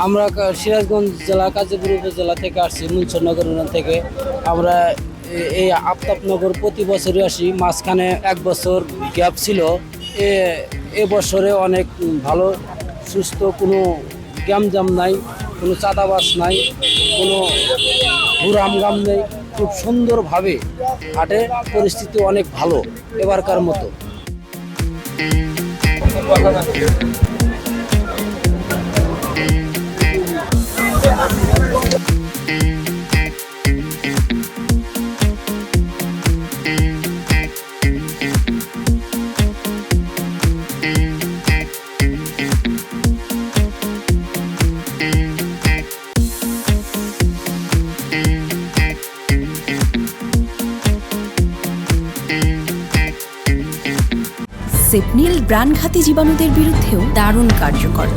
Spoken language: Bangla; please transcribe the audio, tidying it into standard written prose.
আমরা সিরাজগঞ্জ জেলা কাজীপুর উপজেলা থেকে আসছি, মুন্সিনগর ইউনিয়ন থেকে। আমরা এই আফতাবনগর প্রতি বছরই আসি, মাঝখানে 1 বছর গ্যাপ ছিল। এ বছরে অনেক ভালো সুস্থ, কোনো গ্যামজাম নাই, কোনো চাঁদাবাস নাই, কোনো ঘুরামগাম নেই। খুব সুন্দরভাবে হাটের পরিস্থিতি অনেক ভালো এবারকার মতো। সেপনিল প্রাণঘাতী জীবাণুদের বিরুদ্ধেও দারুণ কার্যকর।